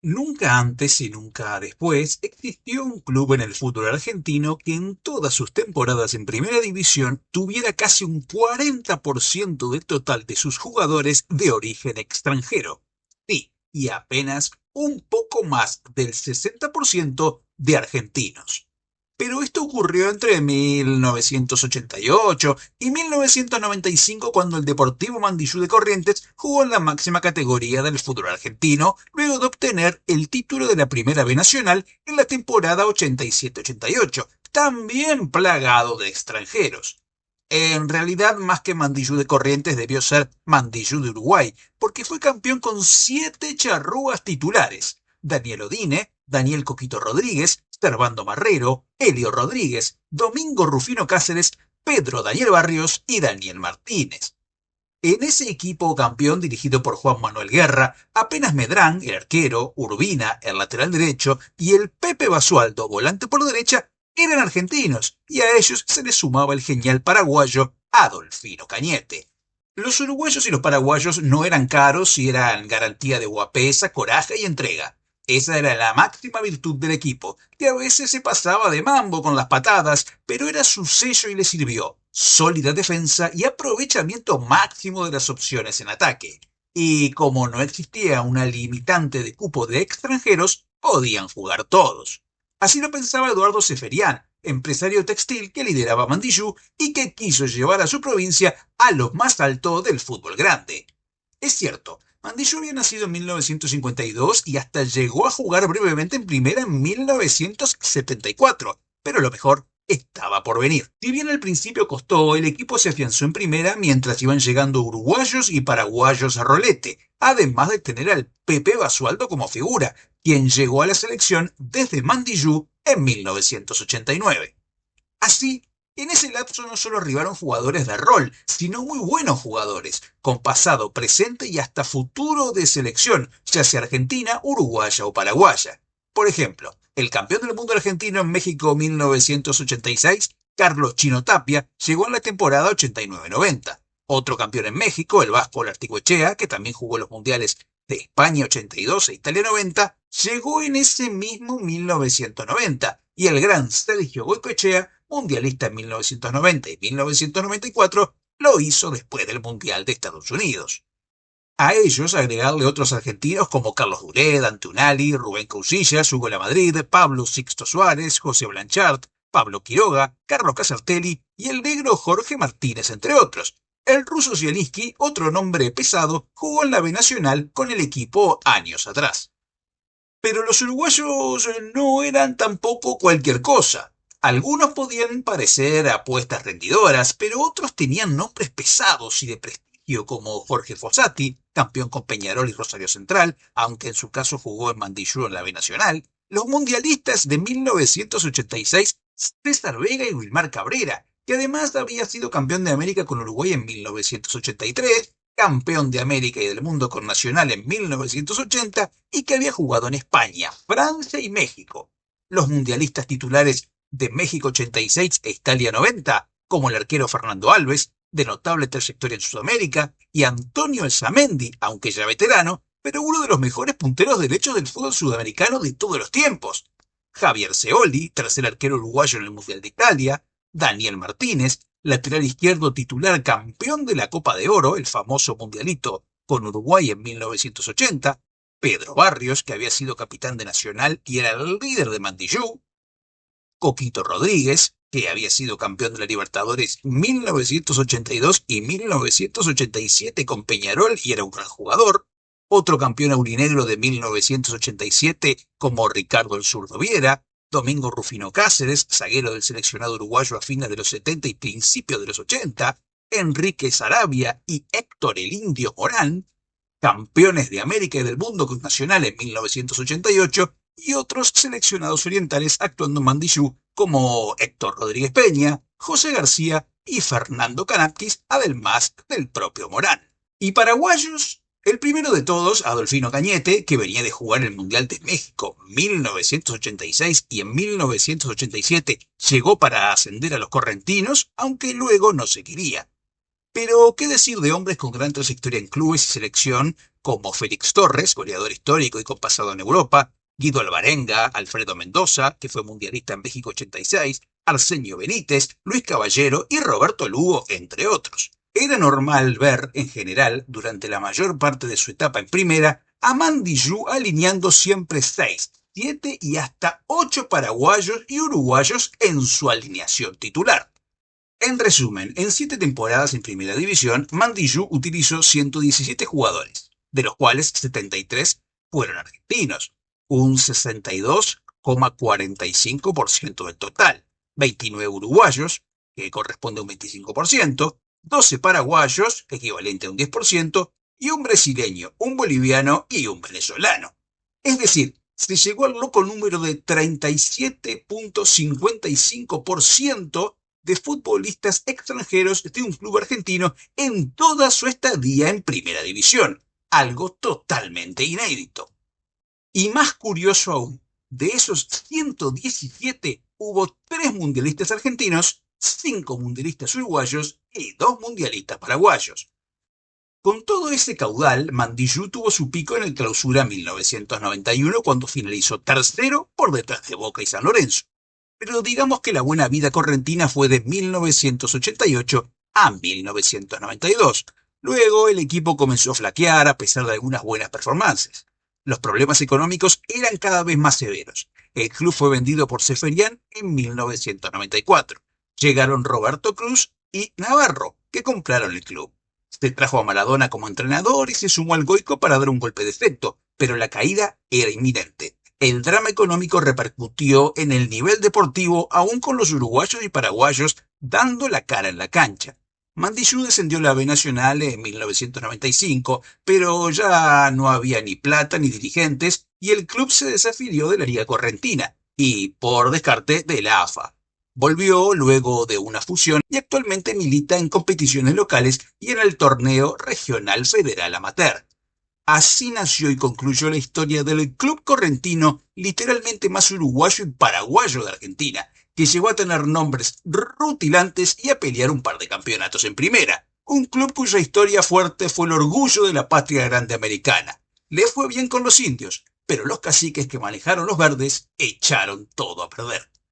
Nunca antes y nunca después existió un club en el fútbol argentino que en todas sus temporadas en primera división tuviera casi un 40% del total de sus jugadores de origen extranjero. Sí, y apenas un poco más del 60% de argentinos. Pero esto ocurrió entre 1988 y 1995 cuando el Deportivo Mandiyú de Corrientes jugó en la máxima categoría del fútbol argentino, luego de obtener el título de la Primera B Nacional en la temporada 87-88, también plagado de extranjeros. En realidad, más que Mandiyú de Corrientes, debió ser Mandiyú de Uruguay, porque fue campeón con 7 charrúas titulares: Daniel Odine, Daniel Coquito Rodríguez, Servando Marrero, Helio Rodríguez, Domingo Rufino Cáceres, Pedro Daniel Barrios y Daniel Martínez. En ese equipo campeón dirigido por Juan Manuel Guerra, apenas Medrán, el arquero, Urbina, el lateral derecho, y el Pepe Basualdo, volante por derecha, eran argentinos, y a ellos se les sumaba el genial paraguayo Adolfino Cañete. Los uruguayos y los paraguayos no eran caros y eran garantía de guapesa, coraje y entrega. Esa era la máxima virtud del equipo, que a veces se pasaba de mambo con las patadas, pero era su sello y le sirvió: sólida defensa y aprovechamiento máximo de las opciones en ataque. Y como no existía una limitante de cupo de extranjeros, podían jugar todos. Así lo pensaba Eduardo Ceferián, empresario textil que lideraba Mandiyú y que quiso llevar a su provincia a lo más alto del fútbol grande. Es cierto, Mandiyú había nacido en 1952 y hasta llegó a jugar brevemente en primera en 1974, pero lo mejor estaba por venir. Si bien al principio costó, el equipo se afianzó en primera mientras iban llegando uruguayos y paraguayos a rolete, además de tener al Pepe Basualdo como figura, quien llegó a la selección desde Mandiyú en 1989. Así, en ese lapso no solo arribaron jugadores de rol, sino muy buenos jugadores, con pasado, presente y hasta futuro de selección, ya sea argentina, uruguaya o paraguaya. Por ejemplo, el campeón del mundo argentino en México 1986, Carlos Chino Tapia, llegó en la temporada 89-90. Otro campeón en México, el vasco Larticoechea, que también jugó los mundiales de España 82 e Italia 90, llegó en ese mismo 1990, y el gran Sergio Goicoechea, mundialista en 1990 y 1994, lo hizo después del Mundial de Estados Unidos. A ellos agregarle otros argentinos como Carlos Duré, Dante Unali, Rubén Cousillas, Hugo Lamadrid, Pablo Sixto Suárez, José Blanchard, Pablo Quiroga, Carlos Casartelli y el negro Jorge Martínez, entre otros. El ruso Zielinski, otro nombre pesado, jugó en la B Nacional con el equipo años atrás. Pero los uruguayos no eran tampoco cualquier cosa. Algunos podían parecer apuestas rendidoras, pero otros tenían nombres pesados y de prestigio, como Jorge Fossati, campeón con Peñarol y Rosario Central, aunque en su caso jugó en Mandiyú en la B Nacional; los mundialistas de 1986, César Vega y Wilmar Cabrera, que además había sido campeón de América con Uruguay en 1983, campeón de América y del mundo con Nacional en 1980 y que había jugado en España, Francia y México. Los mundialistas titulares de México 86 e Italia 90, como el arquero Fernando Alves, de notable trayectoria en Sudamérica, y Antonio Elzamendi, aunque ya veterano, pero uno de los mejores punteros derechos del fútbol sudamericano de todos los tiempos. Javier Seoli, tercer arquero uruguayo en el Mundial de Italia; Daniel Martínez, lateral izquierdo titular campeón de la Copa de Oro, el famoso mundialito con Uruguay en 1980; Pedro Barrios, que había sido capitán de Nacional y era el líder de Mandiyú; Coquito Rodríguez, que había sido campeón de la Libertadores 1982 y 1987 con Peñarol y era un gran jugador; otro campeón aurinegro de 1987 como Ricardo el Zurdo Viera; Domingo Rufino Cáceres, zaguero del seleccionado uruguayo a fines de los 70 y principios de los 80; Enrique Sarabia y Héctor el Indio Morán, campeones de América y del mundo con Nacional en 1988, y otros seleccionados orientales actuando en Mandiyú como Héctor Rodríguez Peña, José García y Fernando Canapquis, además del propio Morán. Y paraguayos, el primero de todos, Adolfino Cañete, que venía de jugar el Mundial de México 1986 y en 1987 llegó para ascender a los correntinos, aunque luego no se quería. Pero, ¿qué decir de hombres con gran trayectoria en clubes y selección como Félix Torres, goleador histórico y con pasado en Europa, Guido Alvarenga, Alfredo Mendoza, que fue mundialista en México 86, Arsenio Benítez, Luis Caballero y Roberto Lugo, entre otros? Era normal ver, en general, durante la mayor parte de su etapa en primera, a Mandillú alineando siempre 6, 7 y hasta 8 paraguayos y uruguayos en su alineación titular. En resumen, en 7 temporadas en Primera División, Mandillú utilizó 117 jugadores, de los cuales 73 fueron argentinos, un 62,45% del total, 29 uruguayos, que corresponde a un 25%, 12 paraguayos, equivalente a un 10%, y un brasileño, un boliviano y un venezolano. Es decir, se llegó al loco número de 37,55% de futbolistas extranjeros de un club argentino en toda su estadía en Primera División, algo totalmente inédito. Y más curioso aún, de esos 117 hubo 3 mundialistas argentinos, 5 mundialistas uruguayos y 2 mundialistas paraguayos. Con todo ese caudal, Mandillú tuvo su pico en el Clausura 1991 cuando finalizó tercero por detrás de Boca y San Lorenzo. Pero digamos que la buena vida correntina fue de 1988 a 1992. Luego el equipo comenzó a flaquear a pesar de algunas buenas performances. Los problemas económicos eran cada vez más severos. El club fue vendido por Ceferian en 1994. Llegaron Roberto Cruz y Navarro, que compraron el club. Se trajo a Maradona como entrenador y se sumó al Goico para dar un golpe de efecto, pero la caída era inminente. El drama económico repercutió en el nivel deportivo, aún con los uruguayos y paraguayos dando la cara en la cancha. Mandillú descendió a la B Nacional en 1995, pero ya no había ni plata ni dirigentes y el club se desafilió de la Liga Correntina y, por descarte, de la AFA. Volvió luego de una fusión y actualmente milita en competiciones locales y en el torneo regional federal amateur. Así nació y concluyó la historia del club correntino, literalmente más uruguayo y paraguayo de Argentina, que llegó a tener nombres rutilantes y a pelear un par de campeonatos en primera. Un club cuya historia fuerte fue el orgullo de la patria grande americana. Le fue bien con los indios, pero los caciques que manejaron los verdes echaron todo a perder.